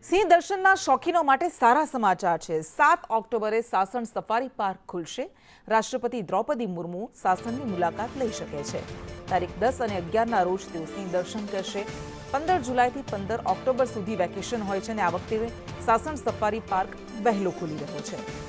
સિંહ દર્શનના શોખીનો માટે સારા સમાચાર છે। 7 ઓક્ટોબરે સાસણ સફારી પાર્ક ખુલશે। રાષ્ટ્રપતિ દ્રૌપદી મુર્મુ સાસણની મુલાકાત લઈ શકે છે। તારીખ 10 અને 11ના રોજ તેઓ સિંહ દર્શન કરશે। 15 જુલાઈથી 15 ઓક્ટોબર સુધી વેકેશન હોય છે અને આ વખતે સાસણ સફારી પાર્ક વહેલો ખુલી રહ્યો છે।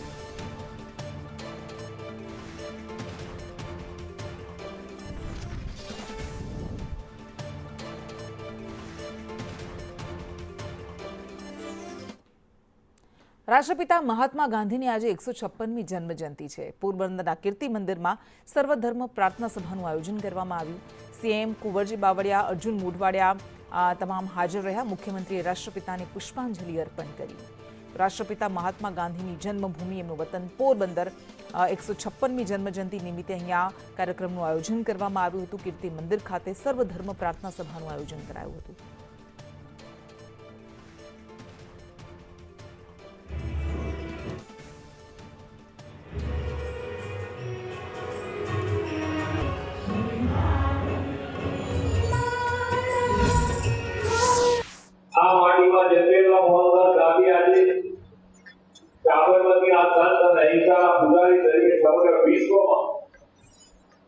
રાષ્ટ્રપિતા મહાત્મા ગાંધીની આજે 156મી જન્મજયંતિ છે। પોરબંદરના કીર્તિ મંદિરમાં સર્વધર્મ પ્રાર્થના સભાનું આયોજન કરવામાં આવ્યું। સીએમ કુંવરજી બાવળિયા, અર્જુન મોઢવાડિયા તમામ હાજર રહ્યા। મુખ્યમંત્રીએ રાષ્ટ્રપિતાને પુષ્પાંજલિ અર્પણ કરી। રાષ્ટ્રપિતા મહાત્મા ગાંધીની જન્મભૂમિ એમનું વતન પોરબંદર 156મી જન્મજયંતિ નિમિત્તે અહીંયા કાર્યક્રમનું આયોજન કરવામાં આવ્યું હતું। કીર્તિ મંદિર ખાતે સર્વધર્મ પ્રાર્થના સભાનું આયોજન કરાયું હતું। આ વાડીમાં જન્મેલા મોહનદાસ ગાંધી આજે સાબરમતી આ સંત અને અહિંસાના પુજારી તરીકે સમગ્ર વિશ્વમાં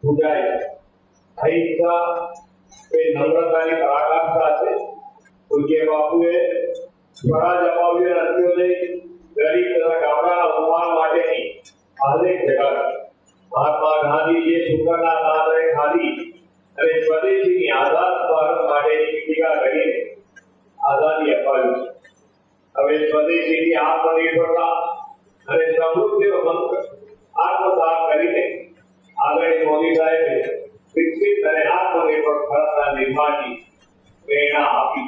પૂજાય। અહિંસા એ નમ્રતાની પરાકાષ્ઠા છે। પૂજ્ય બાપુએ સ્વરાજ અપાવ્યું અંત્યોદય ગરીબ તથા ગામડાના ઉત્થાન માટેની આલેખ જગાડી। મહાત્મા ગાંધીજીએ શુકરના નાદરે ખાધી અને સ્વદેશીની આઝાદ ભારત માટેની પીઠિકા કરીને आजादी अपावी। હવે સ્વદેશીની આત્મનિર્ભરતા અને સમૃદ્ધિનો મંત્ર આત્મસાત કરીને આદરણીય મોદી સાહેબે વિકસિત અને આત્મનિર્ભર ભારતના નિર્માણની પ્રેરણા આપી।